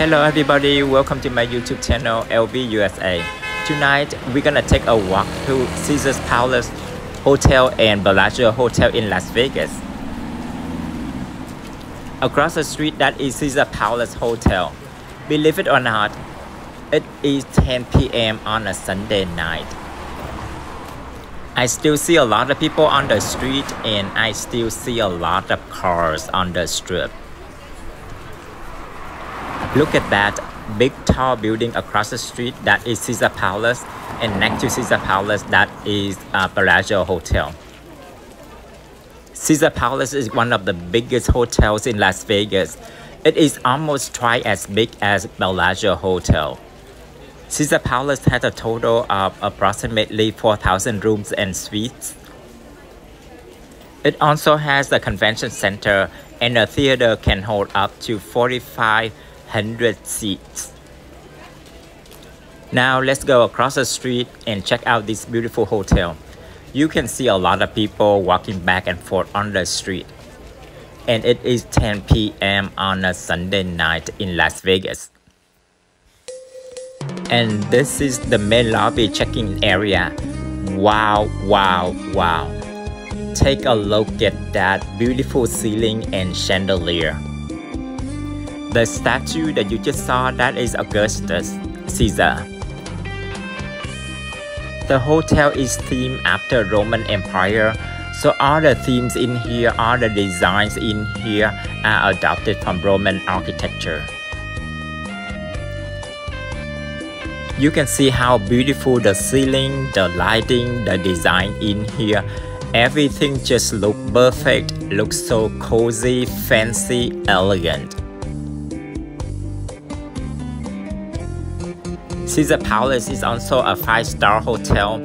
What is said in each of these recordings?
Hello everybody, welcome to my YouTube channel LV USA. Tonight we're gonna take a walk to Caesars Palace Hotel and Bellagio Hotel in Las Vegas. Across the street that is Caesars Palace Hotel. Believe it or not, it is 10 p.m. on a Sunday night. I still see a lot of people on the street and I still see a lot of cars on the strip. Look at that big tall building across the street, that is Caesars Palace, and next to Caesars Palace that is Bellagio Hotel. Caesars Palace is one of the biggest hotels in Las Vegas. It is almost twice as big as Bellagio Hotel. Caesars Palace has a total of approximately 4,000 rooms and suites. It also has a convention center and a theater can hold up to 4,500 seats. Now let's go across the street and check out this beautiful hotel. You can see a lot of people walking back and forth on the street. And it is 10 p.m. on a Sunday night in Las Vegas. And this is the main lobby check-in area. Wow, wow, wow. Take a look at that beautiful ceiling and chandelier. The statue that you just saw, that is Augustus Caesar. The hotel is themed after Roman Empire, so all the themes in here, all the designs in here are adopted from Roman architecture. You can see how beautiful the ceiling, the lighting, the design in here. Everything just looks perfect, looks so cozy, fancy, elegant. Caesars Palace is also a 5-star hotel,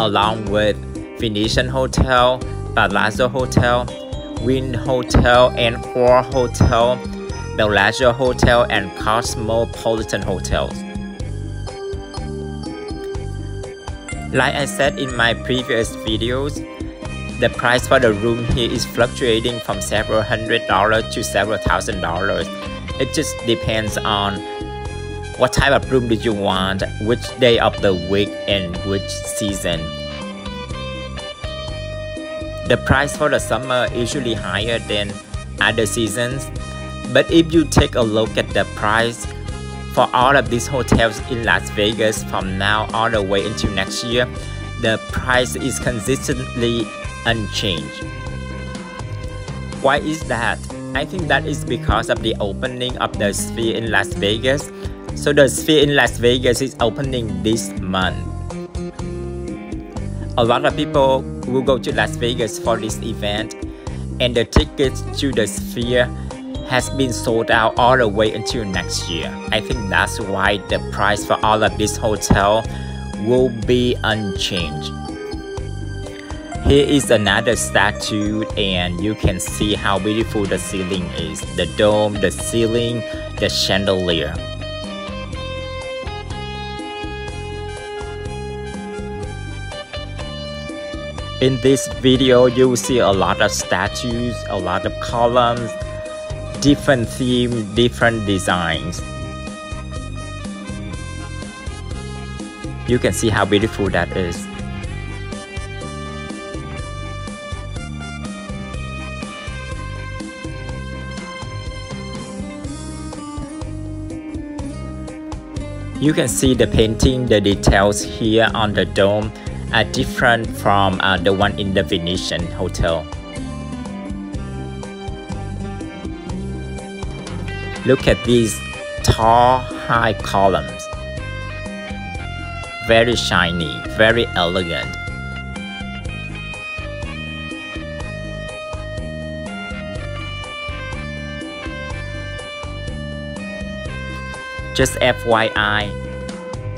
along with Venetian Hotel, Palazzo Hotel, Wynn Hotel and Hall Hotel, Bellagio Hotel and Cosmopolitan Hotels. Like I said in my previous videos, the price for the room here is fluctuating from several $100s to several $1,000s. It just depends on what type of room do you want, which day of the week and which season. The price for the summer is usually higher than other seasons, but if you take a look at the price for all of these hotels in Las Vegas from now all the way into next year, the price is consistently unchanged. Why is that? I think that is because of the opening of the Sphere in Las Vegas. So the Sphere in Las Vegas is opening this month. A lot of people will go to Las Vegas for this event, and the tickets to the Sphere has been sold out all the way until next year. I think that's why the price for all of this hotel will be unchanged. Here is another statue and you can see how beautiful the ceiling is. The dome, the ceiling, the chandelier. In this video, you will see a lot of statues, a lot of columns, different themes, different designs. You can see how beautiful that is. You can see the painting, the details here on the dome are different from the one in the Venetian Hotel. Look at these tall, high columns. Very shiny, very elegant. Just FYI,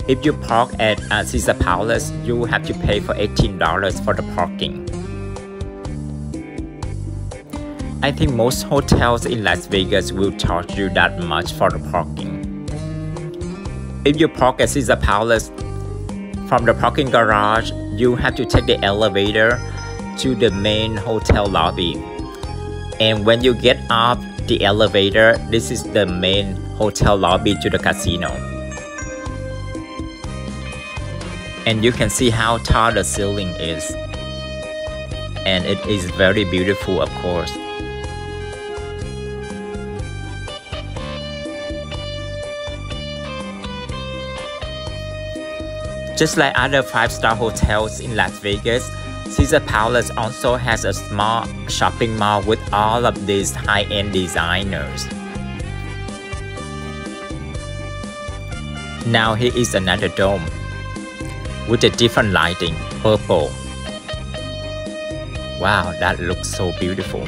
if you park at Caesars Palace, you will have to pay for $18 for the parking. I think most hotels in Las Vegas will charge you that much for the parking. If you park at Caesars Palace, from the parking garage, you have to take the elevator to the main hotel lobby. And when you get off the elevator, this is the main hotel lobby to the casino. And you can see how tall the ceiling is. And it is very beautiful, of course. Just like other 5-star hotels in Las Vegas, Caesars Palace also has a small shopping mall with all of these high-end designers. Now here is another dome with a different lighting, purple. Wow, that looks so beautiful.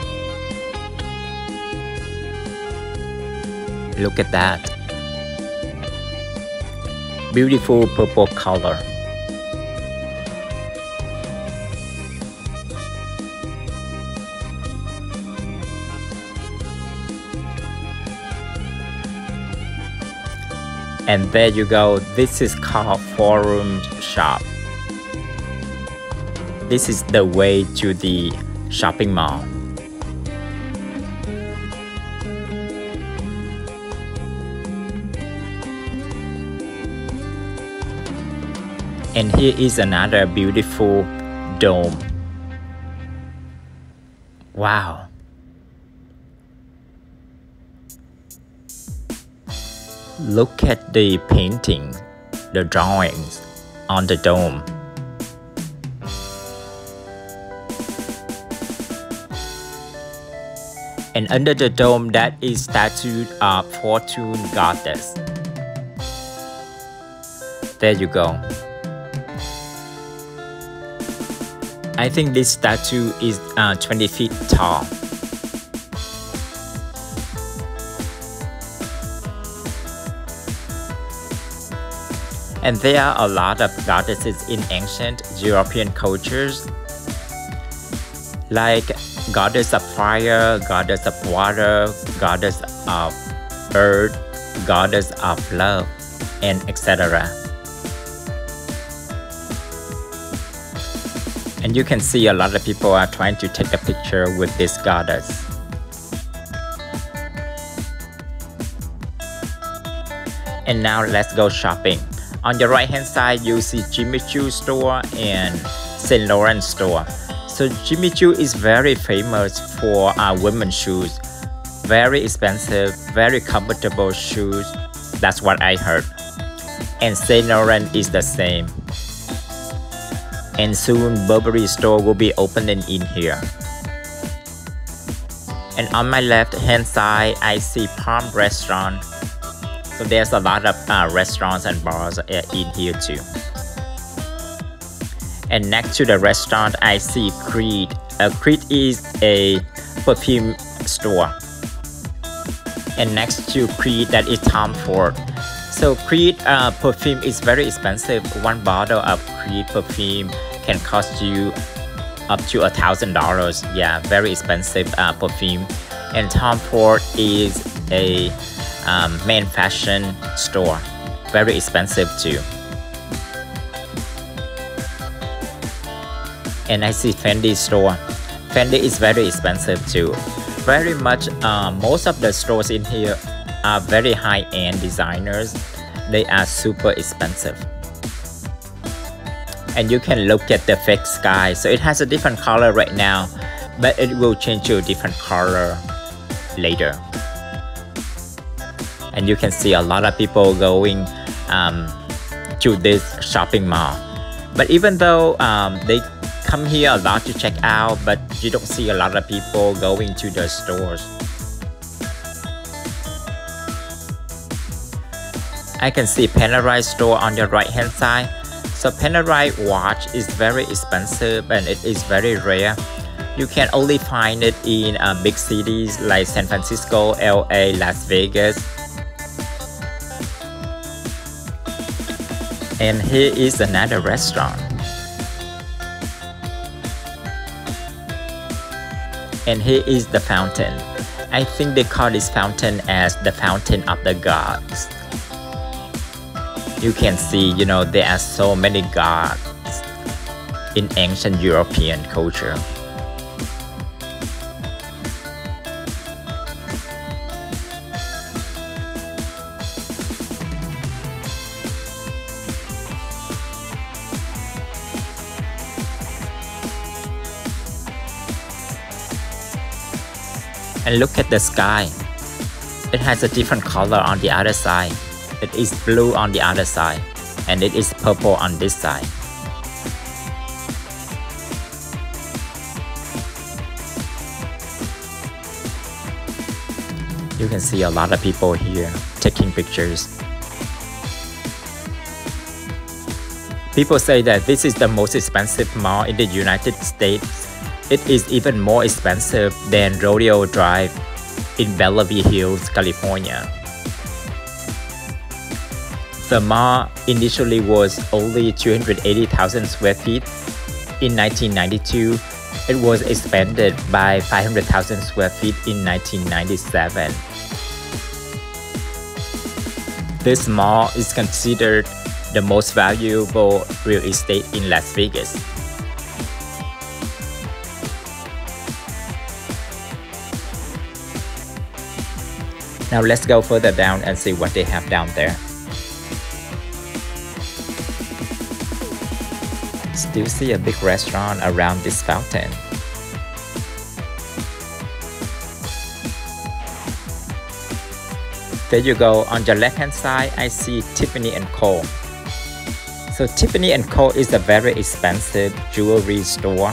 Look at that. Beautiful purple color. And there you go. This is called Forum Shop. This is the way to the shopping mall. And here is another beautiful dome. Wow. Look at the painting, the drawings on the dome. And under the dome, that is statue of Fortune Goddess. There you go. I think this statue is 20 feet tall. And there are a lot of goddesses in ancient European cultures, like goddess of fire, goddess of water, goddess of earth, goddess of love, and etc. And you can see a lot of people are trying to take a picture with this goddess. And now let's go shopping. On your right hand side, you see Jimmy Choo store and Saint Laurent store. So Jimmy Choo is very famous for women's shoes. Very expensive, very comfortable shoes. That's what I heard. And Saint Laurent is the same. And soon Burberry store will be opening in here. And on my left hand side, I see Palm Restaurant. So there's a lot of restaurants and bars in here too. And next to the restaurant, I see Creed. Creed is a perfume store. And next to Creed, that is Tom Ford. So Creed perfume is very expensive. One bottle of Creed perfume can cost you up to $1,000. Yeah, very expensive perfume. And Tom Ford is a men fashion store. Very expensive too. And I see Fendi store. Fendi is very expensive too. Very much, most of the stores in here are very high-end designers. They are super expensive. And you can look at the fake sky. So it has a different color right now, but it will change to a different color later. And you can see a lot of people going to this shopping mall. But even though they come here a lot to check out, but you don't see a lot of people going to the stores. I can see Panerai store on your right hand side. So Panerai watch is very expensive and it is very rare. You can only find it in big cities like San Francisco, LA, Las Vegas. And here is another restaurant. And here is the fountain. I think they call this fountain as the Fountain of the Gods. You can see, you know, there are so many gods in ancient European culture. And look at the sky. It has a different color on the other side. It is blue on the other side, and it is purple on this side. You can see a lot of people here taking pictures. People say that this is the most expensive mall in the United States. It is even more expensive than Rodeo Drive in Bellagio Hills, California. The mall initially was only 280,000 square feet. In 1992, it was expanded by 500,000 square feet in 1997. This mall is considered the most valuable real estate in Las Vegas. Now let's go further down and see what they have down there. Still see a big restaurant around this fountain. There you go. On the left hand side, I see Tiffany & Co. So Tiffany & Co is a very expensive jewelry store.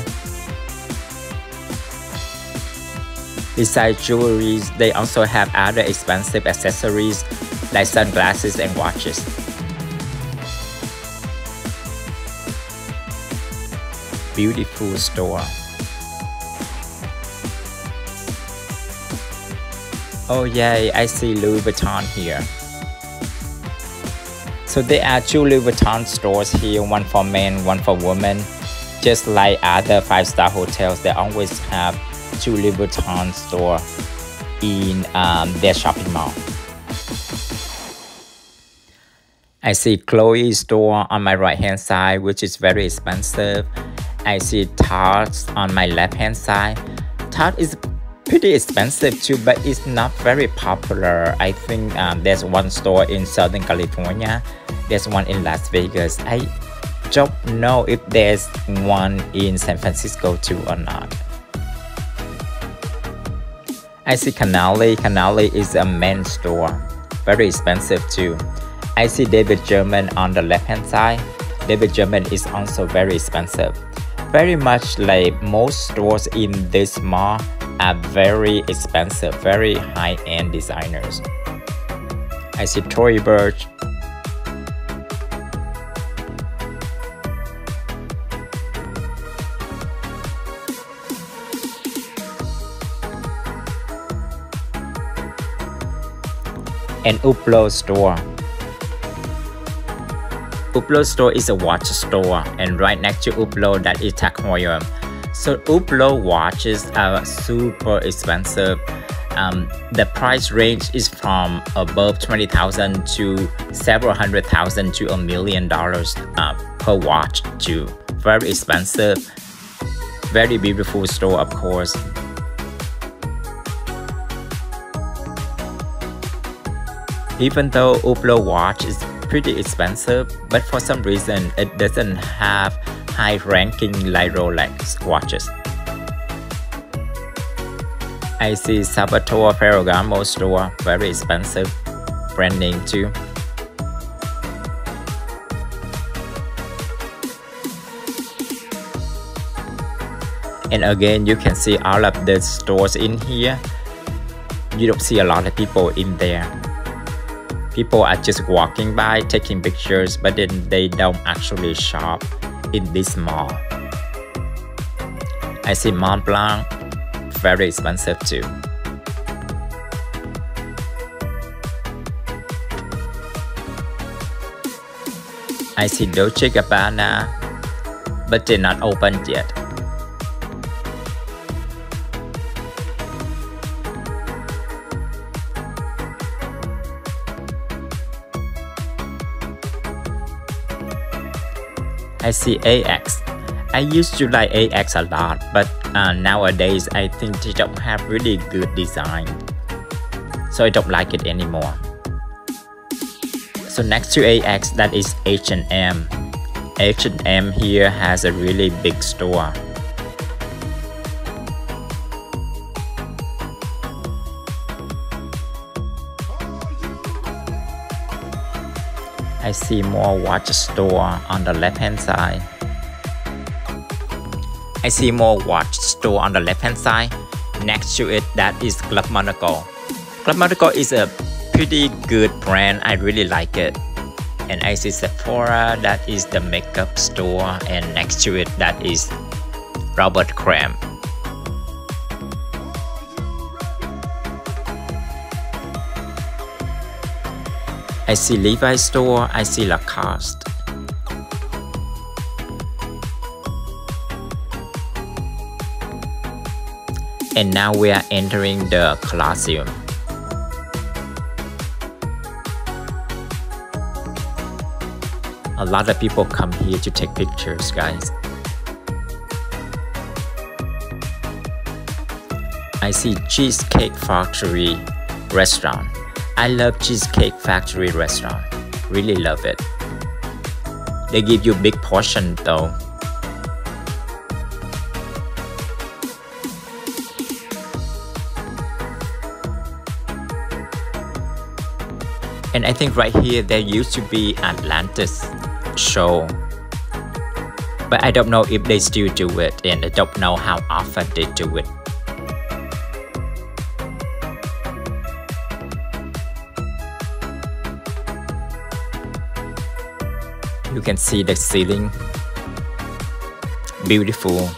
Besides jewelries, they also have other expensive accessories like sunglasses and watches. Beautiful store. Oh yay, I see Louis Vuitton here. So there are two Louis Vuitton stores here, one for men, one for women. Just like other 5-star hotels, they always have two Louis Vuitton stores in their shopping mall. I see Chloe's store on my right hand side, which is very expensive. I see Tarte's on my left hand side. Tarte is pretty expensive too, but it's not very popular. I think there's one store in Southern California. There's one in Las Vegas. I don't know if there's one in San Francisco too or not. I see Canali. Canali is a men's store. Very expensive too. I see David German on the left hand side. David German is also very expensive. Very much like most stores in this mall are very expensive, very high-end designers. I see Tory Burch. And Hublot store. Hublot store is a watch store, and right next to Hublot, that is Tag Heuer. So Hublot watches are super expensive. The price range is from above $20,000 to several hundred thousand to $1 million per watch too. Very expensive. Very beautiful store, of course. Even though Hublot watch is pretty expensive, but for some reason it doesn't have high ranking like Rolex watches. I see Salvatore Ferragamo store, very expensive, brand name too. And again, you can see all of the stores in here. You don't see a lot of people in there. People are just walking by, taking pictures, but then they don't actually shop in this mall. I see Mont Blanc, very expensive too. I see Dolce & Gabbana, but they're not open yet. I see AX. I used to like AX a lot, but nowadays I think they don't have really good design. So I don't like it anymore. So next to AX, that is H&M. H&M here has a really big store. I see more watch store on the left hand side. I see more watch store on the left hand side. Next to it, that is Club Monaco. Club Monaco is a pretty good brand. I really like it. And I see Sephora, that is the makeup store. And next to it, that is Robert Crumb. I see Levi's store, I see Lacoste. And now we are entering the Colosseum. A lot of people come here to take pictures, guys. I see Cheesecake Factory restaurant. I love Cheesecake Factory restaurant. Really love it. They give you big portion though. And I think right here there used to be Atlantis show. But I don't know if they still do it, and I don't know how often they do it. You can see the ceiling. Beautiful.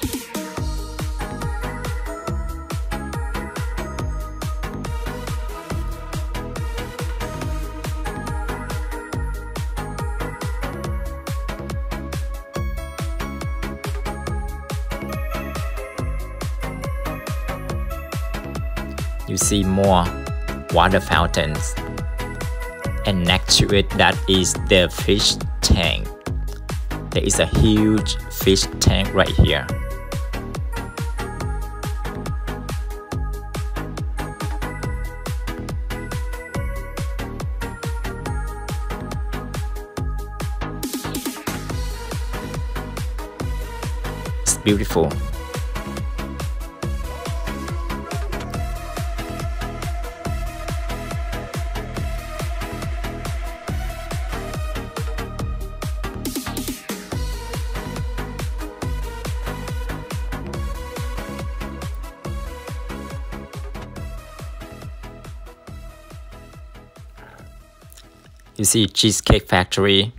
You see more water fountains. And next to it, that is the fish tank. There is a huge fish tank right here. It's beautiful. You see Cheesecake Factory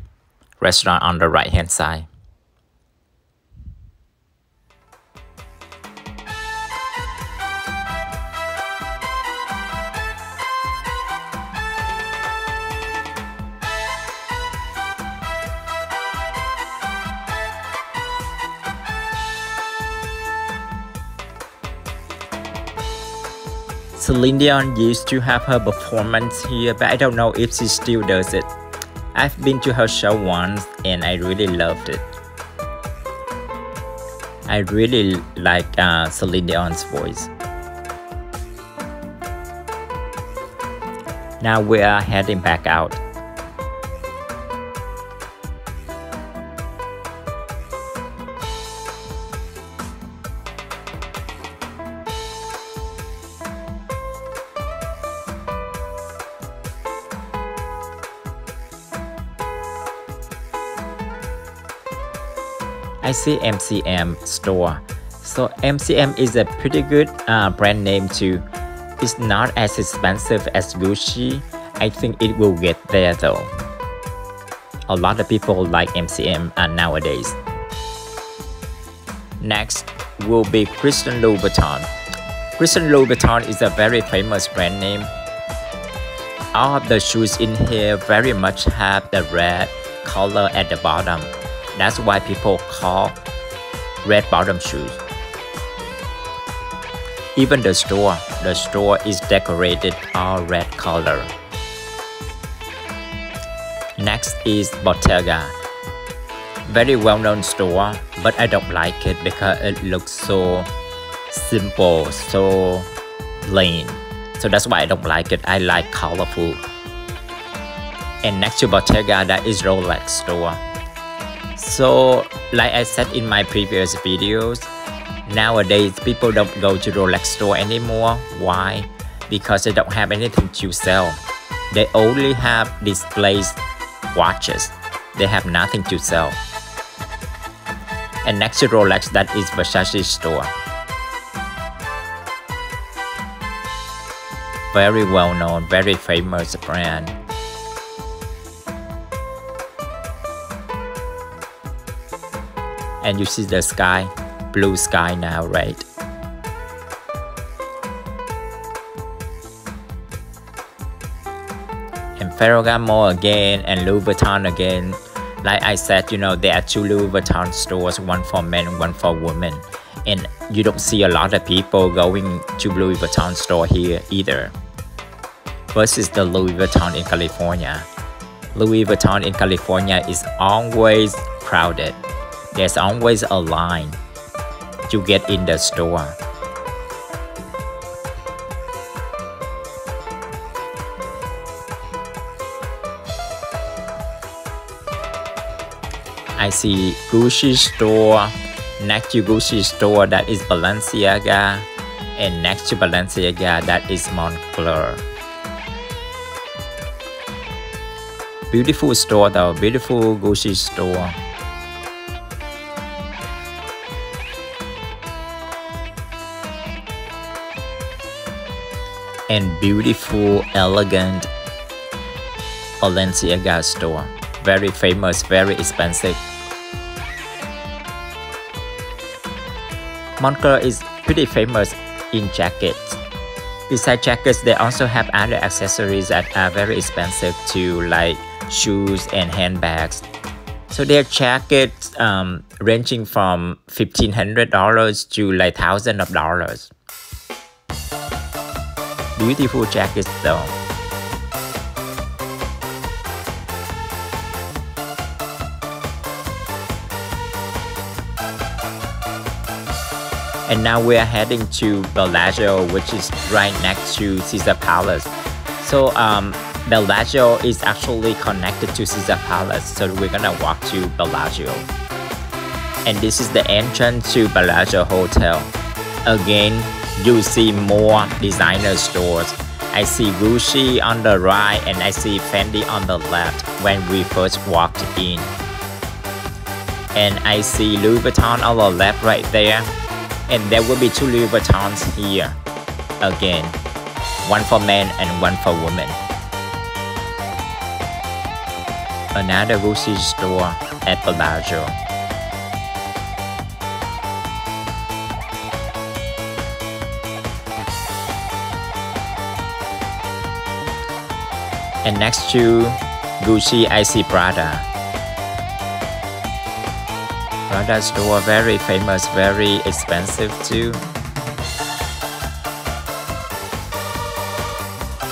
restaurant on the right hand side. Celine Dion used to have her performance here, but I don't know if she still does it. I've been to her show once and I really loved it. I really like Celine Dion's voice. Now we are heading back out. I see MCM store. So MCM is a pretty good brand name too. It's not as expensive as Gucci. I think it will get there though. A lot of people like MCM nowadays. Next will be Christian Louboutin. Christian Louboutin is a very famous brand name. All of the shoes in here very much have the red color at the bottom. That's why people call red bottom shoes. Even the store is decorated all red color. Next is Bottega. Very well-known store, but I don't like it because it looks so simple, so plain. So that's why I don't like it. I like colorful. And next to Bottega, that is Rolex store. So like I said in my previous videos, nowadays people don't go to Rolex store anymore. Why? Because they don't have anything to sell. They only have displays watches. They have nothing to sell. And next to Rolex, that is Versace store. Very well known, very famous brand. And you see the sky, blue sky now, right? And Ferragamo again, and Louis Vuitton again. Like I said, you know, there are two Louis Vuitton stores, one for men, one for women. And you don't see a lot of people going to Louis Vuitton store here either. Versus the Louis Vuitton in California. Louis Vuitton in California is always crowded. There's always a line to get in the store. I see Gucci store. Next to Gucci store, that is Balenciaga. And next to Balenciaga, that is Moncler. Beautiful store though, beautiful Gucci store. And beautiful, elegant Balenciaga store. Very famous, very expensive. Moncler is pretty famous in jackets. Besides jackets, they also have other accessories that are very expensive too, like shoes and handbags. So their jackets ranging from $1,500 to like thousands of dollars. Beautiful jackets though. And now we are heading to Bellagio, which is right next to Caesar Palace. So Bellagio is actually connected to Caesar Palace, so we're gonna walk to Bellagio. And this is the entrance to Bellagio Hotel. Again, you see more designer stores. I see Gucci on the right and I see Fendi on the left when we first walked in. And I see Louis Vuitton on the left right there. And there will be two Louis Vuittons here. Again, one for men and one for women. Another Gucci store at Bellagio. And next to Gucci, I see Prada. Prada store, very famous, very expensive too.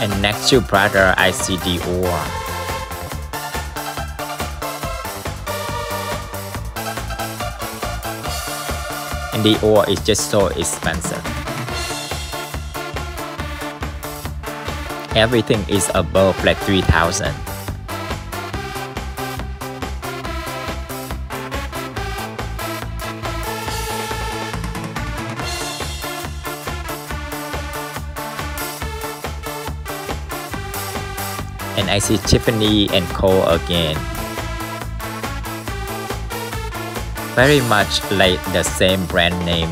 And next to Prada, I see Dior. And Dior is just so expensive. Everything is above like 3,000. And I see Tiffany and Co again. Very much like the same brand name.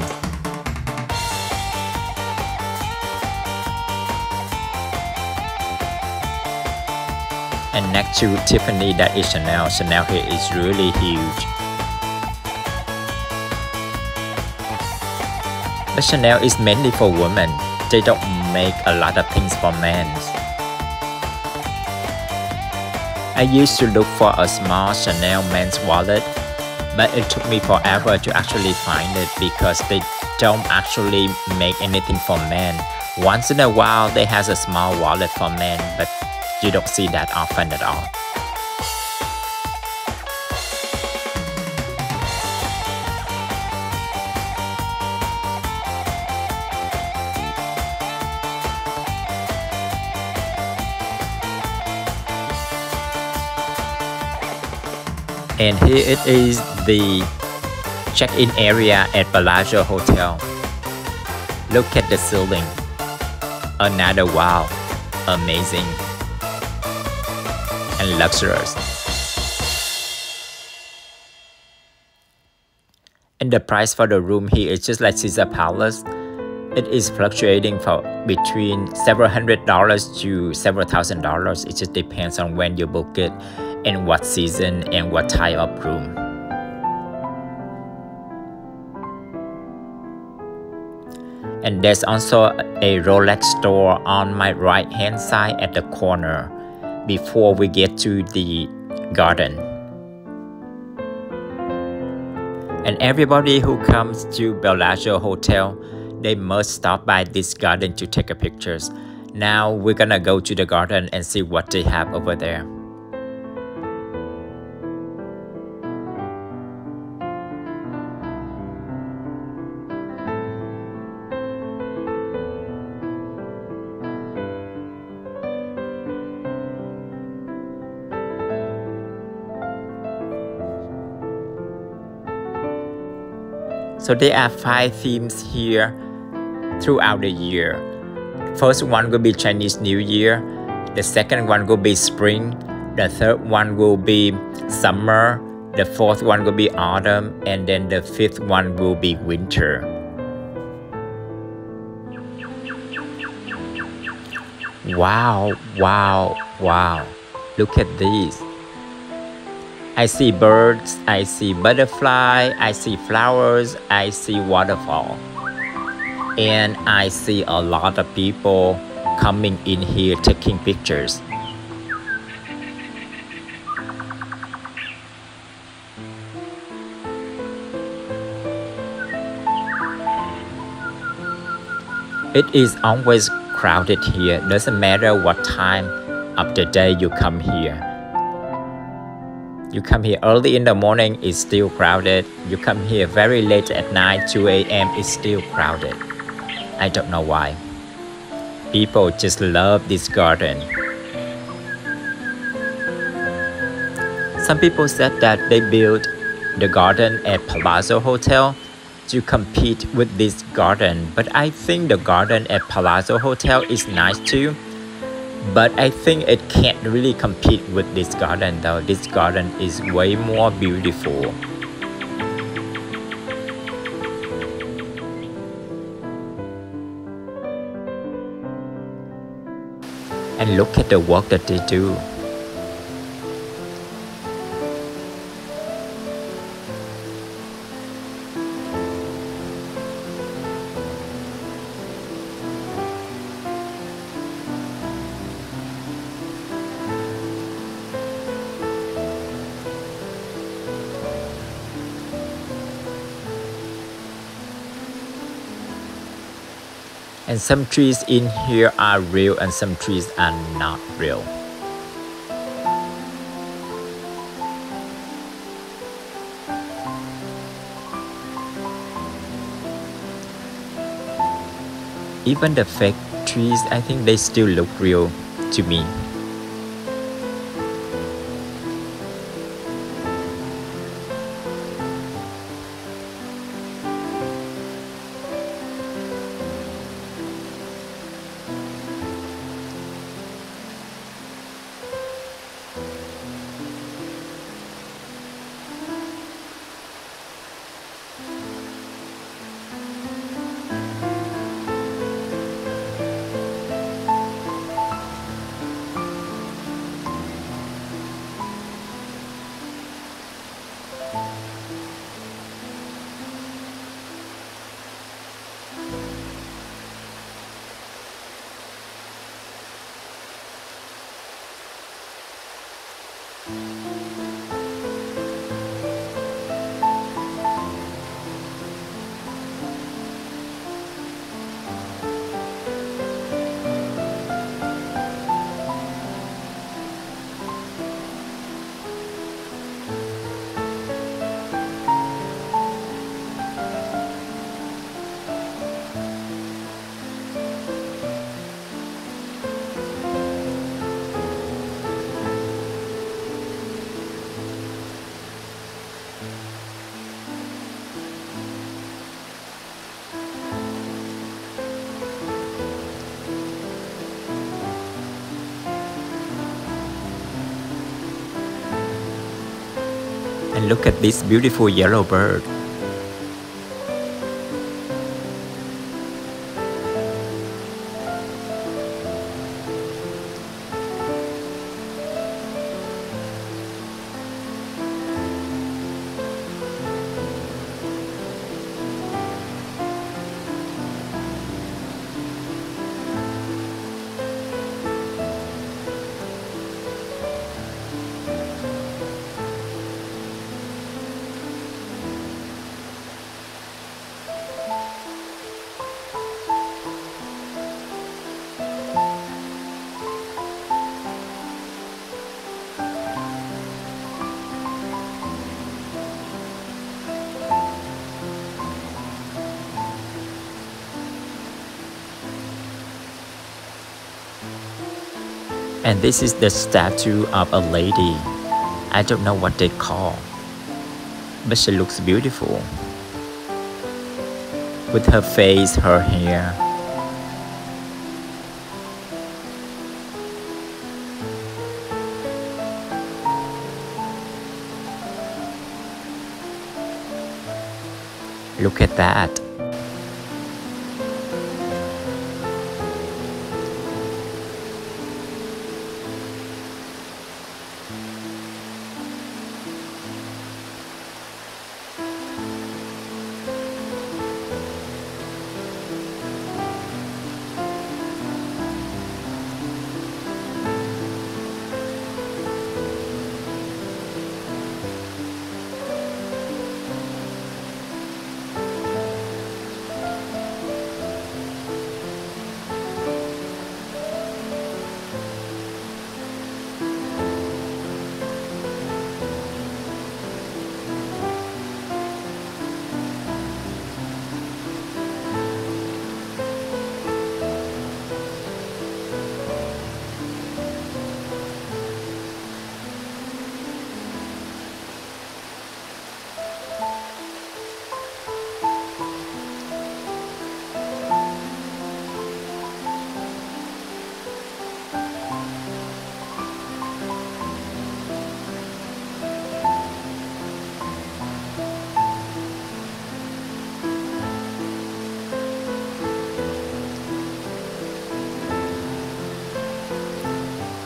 And next to Tiffany, that is Chanel. Chanel here is really huge. But Chanel is mainly for women. They don't make a lot of things for men. I used to look for a small Chanel men's wallet, but it took me forever to actually find it because they don't actually make anything for men. Once in a while, they have a small wallet for men, but you don't see that often at all. And here it is, the check-in area at Bellagio Hotel. Look at the ceiling. Another wow, amazing and luxurious. And the price for the room here is just like Caesar Palace. It is fluctuating for between several $100s to several $1,000s. It just depends on when you book it and what season and what type of room. And there's also a Rolex store on my right hand side at the corner before we get to the garden. And everybody who comes to Bellagio Hotel, they must stop by this garden to take a pictures. Now we're gonna go to the garden and see what they have over there. So there are 5 themes here throughout the year. First one will be Chinese New Year. The second one will be spring. The third one will be summer. The fourth one will be autumn. And then the fifth one will be winter. Wow, wow, wow. Look at these. I see birds, I see butterfly, I see flowers, I see waterfall. And I see a lot of people coming in here taking pictures. It is always crowded here. Doesn't matter what time of the day you come here. You come here early in the morning, it's still crowded. You come here very late at night, 2 a.m., it's still crowded. I don't know why. People just love this garden. Some people said that they built the garden at Palazzo Hotel to compete with this garden. But I think the garden at Palazzo Hotel is nice too. But I think it can't really compete with this garden though. This garden is way more beautiful. And look at the work that they do. And some trees in here are real and some trees are not real. Even the fake trees, I think they still look real to me. And look at this beautiful yellow bird. And this is the statue of a lady. I don't know what they call, but she looks beautiful with her face, her hair. Look at that.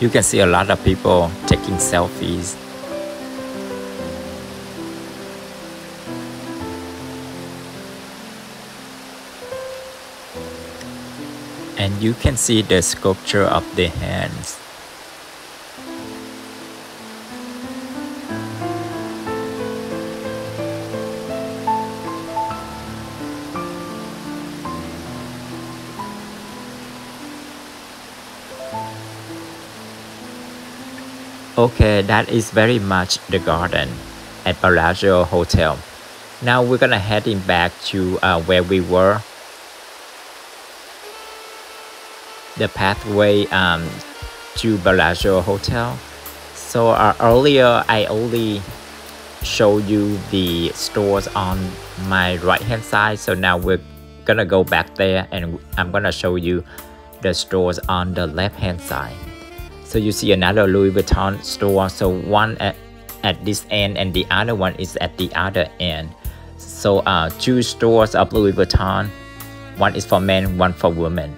You can see a lot of people taking selfies. And you can see the sculpture of the hands. Okay, that is very much the garden at Bellagio Hotel. Now we're gonna heading back to where we were. The pathway to Bellagio Hotel. So earlier I only showed you the stores on my right hand side. So now we're gonna go back there and I'm gonna show you the stores on the left hand side. So you see another Louis Vuitton store. So one at this end and the other one is at the other end. So two stores of Louis Vuitton. One is for men, one for women.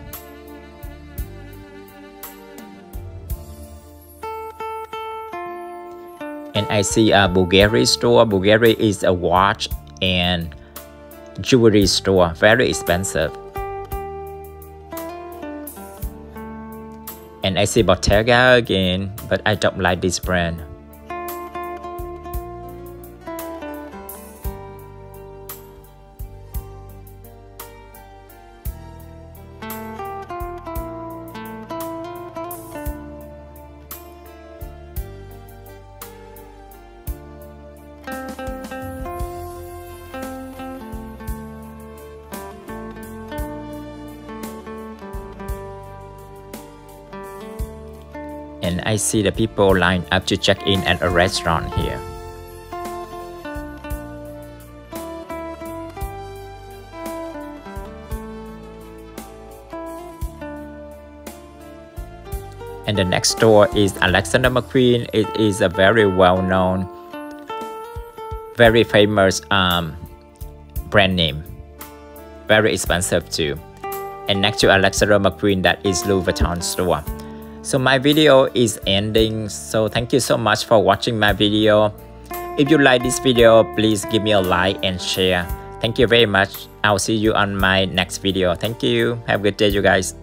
And I see a Bulgari store. Bulgari is a watch and jewelry store. Very expensive. And I see Bottega again, but I don't like this brand. And I see the people lined up to check in at a restaurant here. And the next store is Alexander McQueen. It is a very well-known, very famous brand name. Very expensive too. And next to Alexander McQueen, that is Louis Vuitton store. So my video is ending. So thank you so much for watching my video. If you like this video, please give me a like and share. Thank you very much. I'll see you on my next video. Thank you. Have a good day, you guys.